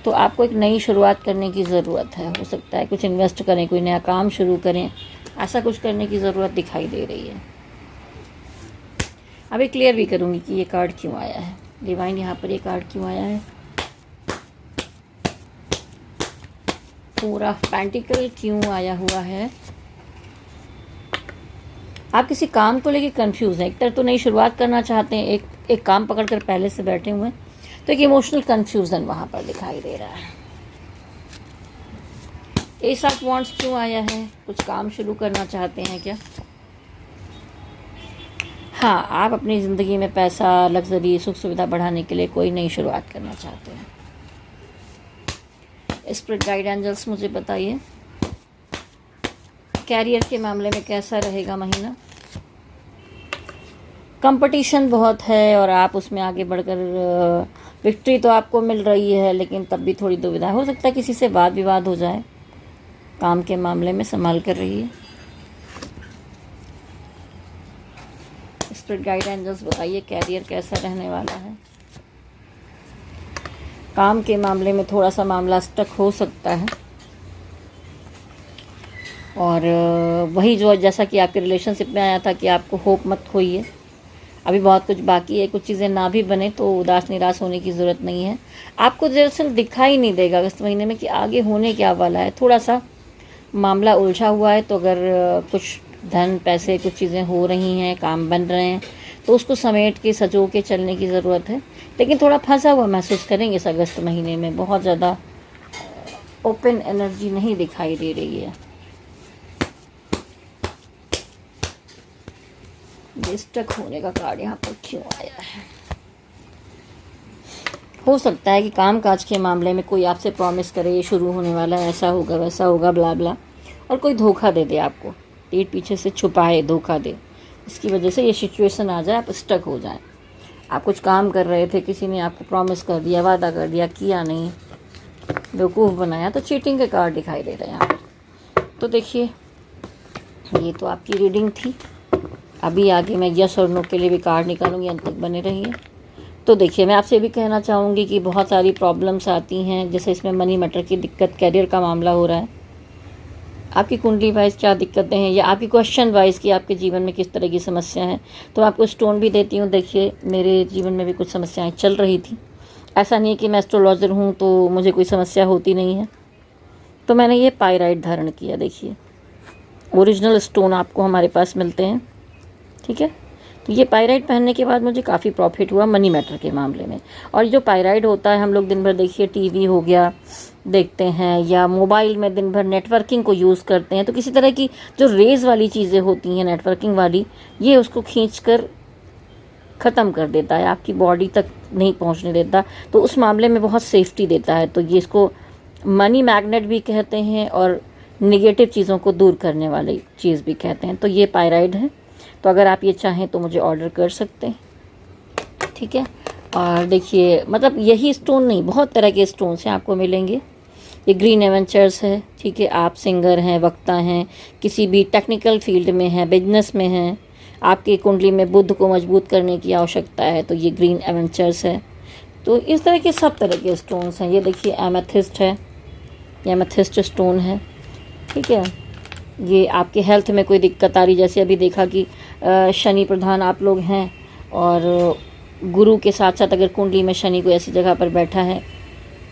[SPEAKER 1] तो आपको एक नई शुरुआत करने की ज़रूरत है। हो सकता है कुछ इन्वेस्ट करें, कोई नया काम शुरू करें, ऐसा कुछ करने की ज़रूरत दिखाई दे रही है। अभी क्लियर भी करूँगी कि ये कार्ड क्यों आया है। डिवाइन, यहाँ पर ये कार्ड क्यों आया है। फोर ऑफ पेंटिकल क्यों आया हुआ है। आप किसी काम को लेके कंफ्यूज हैं। एक तरह तो नई शुरुआत करना चाहते हैं, एक काम पकड़कर पहले से बैठे हुए हैं, तो एक इमोशनल कंफ्यूजन वहां पर दिखाई दे रहा है। एस ऑफ वांड्स क्यों आया है। कुछ काम शुरू करना चाहते हैं क्या। हाँ, आप अपनी ज़िंदगी में पैसा, लग्जरी, सुख सुविधा बढ़ाने के लिए कोई नई शुरुआत करना चाहते हैं। स्पिरिट गाइड एंजल्स मुझे बताइए कैरियर के मामले में कैसा रहेगा महीना। कंपटीशन बहुत है और आप उसमें आगे बढ़कर विक्ट्री तो आपको मिल रही है, लेकिन तब भी थोड़ी दुविधा हो सकता है, किसी से वाद विवाद हो जाए। काम के मामले में संभाल कर रहिए। स्पिरिट गाइड एंजल्स बताइए कैरियर कैसा रहने वाला है। काम के मामले में थोड़ा सा मामला स्टक हो सकता है, और वही जो जैसा कि आपके रिलेशनशिप में आया था कि आपको होप मत खोइए, अभी बहुत कुछ बाकी है। कुछ चीज़ें ना भी बने तो उदास निराश होने की ज़रूरत नहीं है। आपको दरअसल दिखाई नहीं देगा अगस्त महीने में कि आगे होने क्या वाला है। थोड़ा सा मामला उलझा हुआ है, तो अगर कुछ धन, पैसे, कुछ चीज़ें हो रही हैं, काम बन रहे हैं, तो उसको समेट के सजो के चलने की ज़रूरत है। लेकिन थोड़ा फंसा हुआ महसूस करेंगे इस अगस्त महीने में। बहुत ज़्यादा ओपन एनर्जी नहीं दिखाई दे रही है। स्टक होने का कार्ड यहाँ पर क्यों आया है। हो सकता है कि कामकाज के मामले में कोई आपसे प्रॉमिस करे, ये शुरू होने वाला है, ऐसा होगा, वैसा होगा, ब्ला ब्ला, और कोई धोखा दे दे आपको, पीठ पीछे से छुपाए, धोखा दे, इसकी वजह से ये सिचुएशन आ जाए, आप स्टक हो जाएं। आप कुछ काम कर रहे थे, किसी ने आपको प्रॉमिस कर दिया, वादा कर दिया, किया नहीं, बेवकूफ़ बनाया, तो चीटिंग के कार्ड दिखाई दे रहे हैं यहाँ पर। तो देखिए, ये तो आपकी रीडिंग थी। अभी आगे मैं यस और नो के लिए भी कार्ड निकालूंगी, अंत तक बने रहिए। तो देखिए, मैं आपसे भी कहना चाहूँगी कि बहुत सारी प्रॉब्लम्स आती हैं, जैसे इसमें मनी मैटर की दिक्कत, कैरियर का मामला हो रहा है। आपकी कुंडली वाइज क्या दिक्कतें हैं, या आपकी क्वेश्चन वाइज कि आपके जीवन में किस तरह की समस्या है, तो आपको स्टोन भी देती हूँ। देखिए, मेरे जीवन में भी कुछ समस्याएँ चल रही थी। ऐसा नहीं कि मैं एस्ट्रोलॉजर हूँ तो मुझे कोई समस्या होती नहीं है। तो मैंने ये पायराइट धारण किया। देखिए, ओरिजिनल स्टोन आपको हमारे पास मिलते हैं, ठीक है। तो ये पायराइट पहनने के बाद मुझे काफ़ी प्रॉफिट हुआ मनी मैटर के मामले में। और जो पायराइट होता है, हम लोग दिन भर देखिए टीवी हो गया देखते हैं, या मोबाइल में दिन भर नेटवर्किंग को यूज़ करते हैं, तो किसी तरह की जो रेज़ वाली चीज़ें होती हैं नेटवर्किंग वाली, ये उसको खींच कर ख़त्म कर देता है, आपकी बॉडी तक नहीं पहुंचने देता, तो उस मामले में बहुत सेफ्टी देता है। तो ये इसको मनी मैग्नेट भी कहते हैं और निगेटिव चीज़ों को दूर करने वाली चीज़ भी कहते हैं। तो ये पायराइड है। तो अगर आप ये चाहें तो मुझे ऑर्डर कर सकते हैं, ठीक है। और देखिए मतलब यही स्टोन नहीं, बहुत तरह के स्टोन्स हैं आपको मिलेंगे। ये ग्रीन एवेंचर्स है, ठीक है। आप सिंगर हैं, वक्ता हैं, किसी भी टेक्निकल फील्ड में हैं, बिजनेस में हैं, आपकी कुंडली में बुध को मजबूत करने की आवश्यकता है, तो ये ग्रीन एवेंचर्स है। तो इस तरह के सब तरह के स्टोन्स हैं। ये देखिए एमेथिस्ट है, ये एमेथिस्ट स्टोन है, ठीक है। ये आपके हेल्थ में कोई दिक्कत आ रही, जैसे अभी देखा कि शनि प्रधान आप लोग हैं और गुरु के साथ साथ अगर कुंडली में शनि कोई ऐसी जगह पर बैठा है,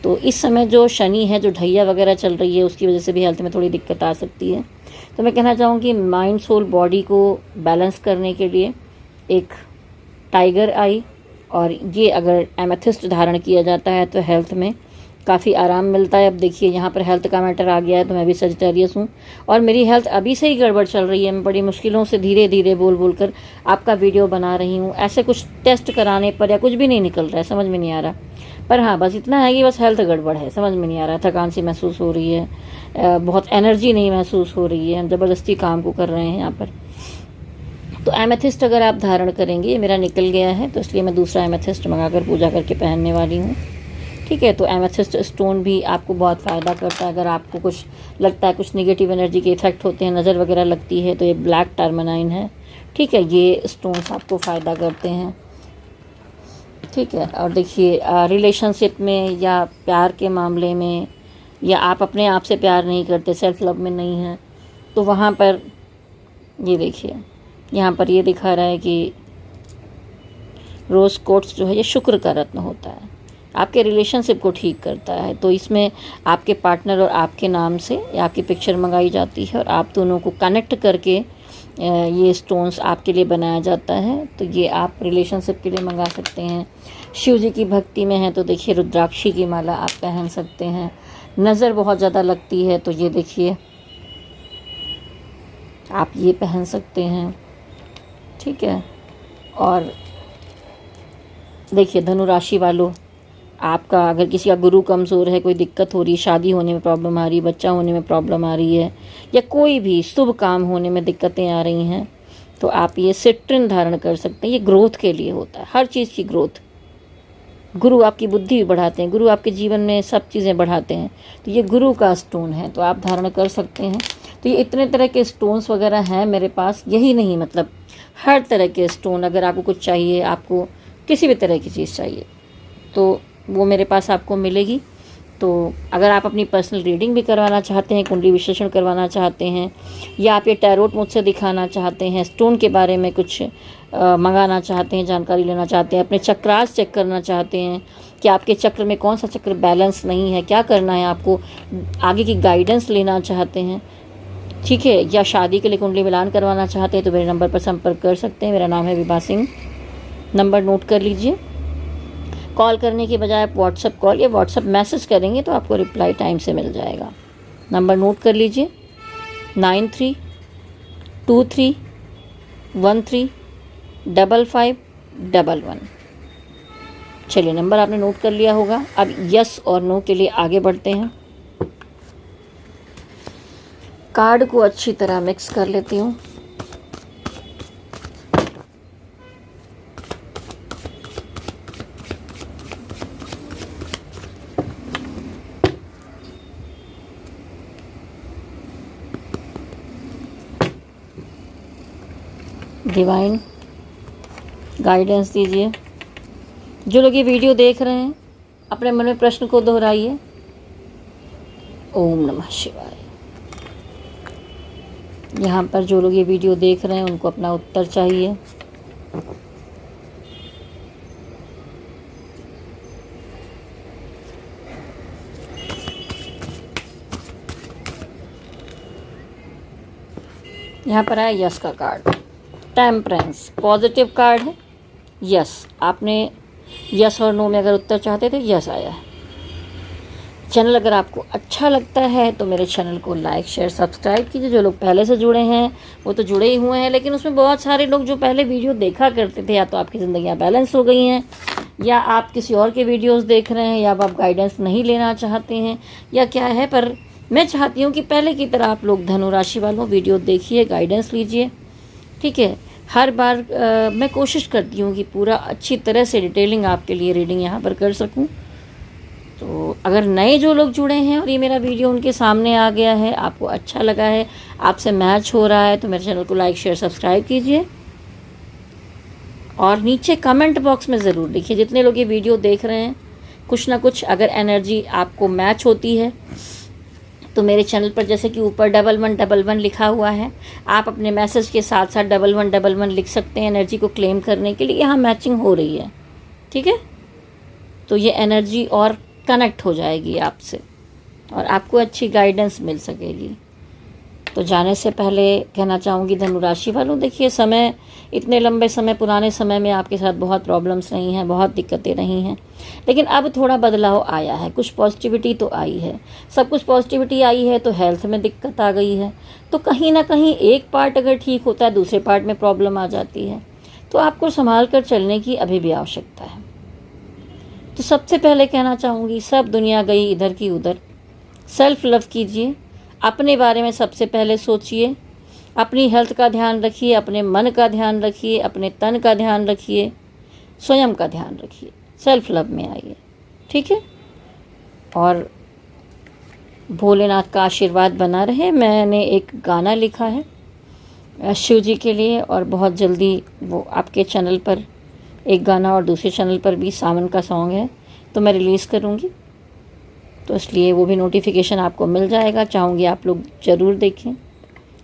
[SPEAKER 1] तो इस समय जो शनि है, जो ढैया वगैरह चल रही है, उसकी वजह से भी हेल्थ में थोड़ी दिक्कत आ सकती है। तो मैं कहना चाहूँगी माइंड सोल बॉडी को बैलेंस करने के लिए एक टाइगर आई और ये अगर एमेथिस्ट धारण किया जाता है तो हेल्थ में काफ़ी आराम मिलता है। अब देखिए यहाँ पर हेल्थ का मैटर आ गया है, तो मैं भी सजिटेरियस हूँ और मेरी हेल्थ अभी से ही गड़बड़ चल रही है। मैं बड़ी मुश्किलों से धीरे धीरे बोल बोल कर आपका वीडियो बना रही हूँ। ऐसे कुछ टेस्ट कराने पर या कुछ भी नहीं निकल रहा है, समझ में नहीं आ रहा। पर हाँ, बस इतना है कि बस हेल्थ गड़बड़ है, समझ में नहीं आ रहा। थकान सी महसूस हो रही है, बहुत एनर्जी नहीं महसूस हो रही है, हम ज़बरदस्ती काम को कर रहे हैं यहाँ पर। तो एमेथिस्ट अगर आप धारण करेंगे, ये मेरा निकल गया है तो इसलिए मैं दूसरा एमेथिस्ट मंगा कर पूजा करके पहनने वाली हूँ, ठीक है। तो एमेथिस्ट स्टोन भी आपको बहुत फ़ायदा करता है। अगर आपको कुछ लगता है कुछ नेगेटिव एनर्जी के इफेक्ट होते हैं, नज़र वगैरह लगती है, तो ये ब्लैक टर्मनाइन है, ठीक है। ये स्टोन्स आपको फ़ायदा करते हैं, ठीक है। और देखिए रिलेशनशिप में या प्यार के मामले में, या आप अपने आप से प्यार नहीं करते, सेल्फ लव में नहीं हैं, तो वहाँ पर ये देखिए यहाँ पर ये दिखा रहा है कि रोज़ कोट्स जो है ये शुक्र का रत्न होता है, आपके रिलेशनशिप को ठीक करता है। तो इसमें आपके पार्टनर और आपके नाम से आपकी पिक्चर मंगाई जाती है और आप दोनों को कनेक्ट करके ये स्टोन्स आपके लिए बनाया जाता है। तो ये आप रिलेशनशिप के लिए मंगा सकते हैं। शिव जी की भक्ति में है तो देखिए रुद्राक्षी की माला आप पहन सकते हैं। नज़र बहुत ज़्यादा लगती है तो ये देखिए आप ये पहन सकते हैं, ठीक है। और देखिए धनु राशि वालों, आपका अगर किसी का गुरु कमज़ोर है, कोई दिक्कत हो रही है, शादी होने में प्रॉब्लम आ रही है, बच्चा होने में प्रॉब्लम आ रही है, या कोई भी शुभ काम होने में दिक्कतें आ रही हैं, तो आप ये सिट्रिन धारण कर सकते हैं। ये ग्रोथ के लिए होता है, हर चीज़ की ग्रोथ। गुरु आपकी बुद्धि भी बढ़ाते हैं, गुरु आपके जीवन में सब चीज़ें बढ़ाते हैं, तो ये गुरु का स्टोन है, तो आप धारण कर सकते हैं। तो ये इतने तरह के स्टोन्स वगैरह हैं मेरे पास, यही नहीं मतलब हर तरह के स्टोन। अगर आपको कुछ चाहिए, आपको किसी भी तरह की चीज़ चाहिए, तो वो मेरे पास आपको मिलेगी। तो अगर आप अपनी पर्सनल रीडिंग भी करवाना चाहते हैं, कुंडली विश्लेषण करवाना चाहते हैं, या आप ये टैरोट मुझसे दिखाना चाहते हैं, स्टोन के बारे में कुछ मंगाना चाहते हैं, जानकारी लेना चाहते हैं, अपने चक्रास चेक करना चाहते हैं कि आपके चक्र में कौन सा चक्र बैलेंस नहीं है, क्या करना है आपको, आगे की गाइडेंस लेना चाहते हैं, ठीक है, या शादी के लिए कुंडली मिलान करवाना चाहते हैं, तो मेरे नंबर पर संपर्क कर सकते हैं। मेरा नाम है विभा सिंह, नंबर नोट कर लीजिए। कॉल करने के बजाय आप व्हाट्सएप कॉल या व्हाट्सएप मैसेज करेंगे तो आपको रिप्लाई टाइम से मिल जाएगा। नंबर नोट कर लीजिए 9323135511। चलिए नंबर आपने नोट कर लिया होगा। अब यस और नो के लिए आगे बढ़ते हैं। कार्ड को अच्छी तरह मिक्स कर लेती हूँ। डिवाइन गाइडेंस दीजिए। जो लोग ये वीडियो देख रहे हैं अपने मन में प्रश्न को दोहराइए। ओम नमः शिवाय। यहाँ पर जो लोग ये वीडियो देख रहे हैं उनको अपना उत्तर चाहिए। यहाँ पर आया यस का कार्ड। टेम्परेंस पॉजिटिव कार्ड है। यस, आपने यस और नो में अगर उत्तर चाहते थे, यस आया है। चैनल अगर आपको अच्छा लगता है तो मेरे चैनल को लाइक शेयर सब्सक्राइब कीजिए। जो लोग पहले से जुड़े हैं वो तो जुड़े ही हुए हैं, लेकिन उसमें बहुत सारे लोग जो पहले वीडियो देखा करते थे, या तो आपकी ज़िंदगियाँ बैलेंस हो गई हैं, या आप किसी और के वीडियोस देख रहे हैं, या आप गाइडेंस नहीं लेना चाहते हैं, या क्या है। पर मैं चाहती हूँ कि पहले की तरह आप लोग धनु राशि वालों वीडियो देखिए, गाइडेंस लीजिए, ठीक है। हर बार मैं कोशिश करती हूँ कि पूरा अच्छी तरह से डिटेलिंग आपके लिए रीडिंग यहाँ पर कर सकूँ। तो अगर नए जो लोग जुड़े हैं और ये मेरा वीडियो उनके सामने आ गया है, आपको अच्छा लगा है, आपसे मैच हो रहा है, तो मेरे चैनल को लाइक शेयर सब्सक्राइब कीजिए और नीचे कमेंट बॉक्स में ज़रूर लिखिए। जितने लोग ये वीडियो देख रहे हैं, कुछ ना कुछ अगर एनर्जी आपको मैच होती है तो मेरे चैनल पर जैसे कि ऊपर 1111 लिखा हुआ है, आप अपने मैसेज के साथ साथ 1111 लिख सकते हैं एनर्जी को क्लेम करने के लिए। यहाँ मैचिंग हो रही है, ठीक है। तो ये एनर्जी और कनेक्ट हो जाएगी आपसे और आपको अच्छी गाइडेंस मिल सकेगी। तो जाने से पहले कहना चाहूँगी धनु राशि वालों, देखिए समय इतने लंबे समय पुराने समय में आपके साथ बहुत प्रॉब्लम्स रही हैं, बहुत दिक्कतें रही हैं, लेकिन अब थोड़ा बदलाव आया है, कुछ पॉजिटिविटी तो आई है। सब कुछ पॉजिटिविटी आई है तो हेल्थ में दिक्कत आ गई है, तो कहीं ना कहीं एक पार्ट अगर ठीक होता है दूसरे पार्ट में प्रॉब्लम आ जाती है, तो आपको संभाल कर चलने की अभी भी आवश्यकता है। तो सबसे पहले कहना चाहूँगी, सब दुनिया गई इधर की उधर, सेल्फ लव कीजिए, अपने बारे में सबसे पहले सोचिए, अपनी हेल्थ का ध्यान रखिए, अपने मन का ध्यान रखिए, अपने तन का ध्यान रखिए, स्वयं का ध्यान रखिए, सेल्फ लव में आइए, ठीक है। और भोलेनाथ का आशीर्वाद बना रहे। मैंने एक गाना लिखा है शिव जी के लिए और बहुत जल्दी वो आपके चैनल पर एक गाना और दूसरे चैनल पर भी सावन का सॉन्ग है तो मैं रिलीज़ करूँगी, तो इसलिए वो भी नोटिफिकेशन आपको मिल जाएगा। चाहूँगी आप लोग ज़रूर देखें।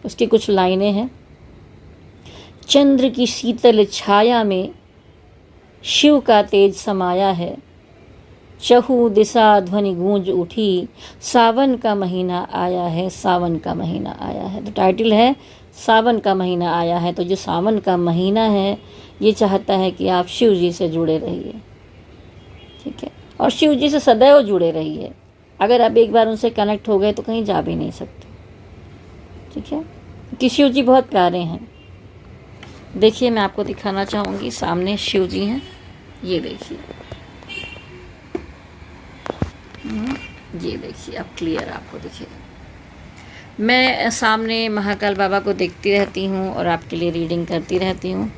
[SPEAKER 1] उसकी कुछ लाइनें हैं। चंद्र की शीतल छाया में शिव का तेज समाया है, चहु दिशा ध्वनि गूंज उठी, सावन का महीना आया है, सावन का महीना आया है। तो टाइटल है सावन का महीना आया है। तो जो सावन का महीना है ये चाहता है कि आप शिव जी से जुड़े रहिए, ठीक है, और शिव जी से सदैव जुड़े रहिए। अगर आप एक बार उनसे कनेक्ट हो गए तो कहीं जा भी नहीं सकते, ठीक है, कि शिव जी बहुत प्यारे हैं। देखिए मैं आपको दिखाना चाहूँगी, सामने शिव जी हैं, ये देखिए, ये देखिए, अब क्लियर आपको दिखेगा। मैं सामने महाकाल बाबा को देखती रहती हूँ और आपके लिए रीडिंग करती रहती हूँ।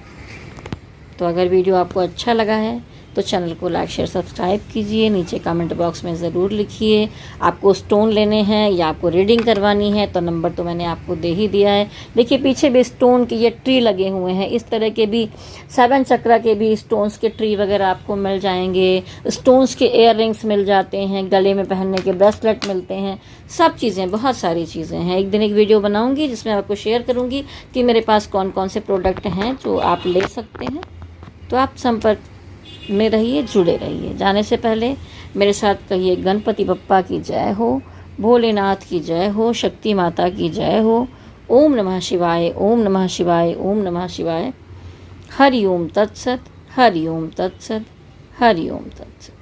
[SPEAKER 1] तो अगर वीडियो आपको अच्छा लगा है तो चैनल को लाइक शेयर सब्सक्राइब कीजिए। नीचे कमेंट बॉक्स में ज़रूर लिखिए आपको स्टोन लेने हैं या आपको रीडिंग करवानी है, तो नंबर तो मैंने आपको दे ही दिया है। देखिए पीछे भी स्टोन के ये ट्री लगे हुए हैं, इस तरह के भी 7 चक्रा के भी स्टोन्स के ट्री वगैरह आपको मिल जाएंगे। स्टोन्स के ईयर रिंग्स मिल जाते हैं, गले में पहनने के ब्रेसलेट मिलते हैं, सब चीज़ें, बहुत सारी चीज़ें हैं। एक दिन एक वीडियो बनाऊँगी जिसमें आपको शेयर करूँगी कि मेरे पास कौन कौन से प्रोडक्ट हैं जो आप ले सकते हैं। तो आप संपर्क में रहिए, जुड़े रहिए। जाने से पहले मेरे साथ कहिए गणपति बप्पा की जय हो, भोलेनाथ की जय हो, शक्ति माता की जय हो। ओम नमः शिवाय, ओम नमः शिवाय, ओम नमः शिवाय। हरि ओम तत्सत, हरि ओम तत्सत, हरि ओम तत्सत।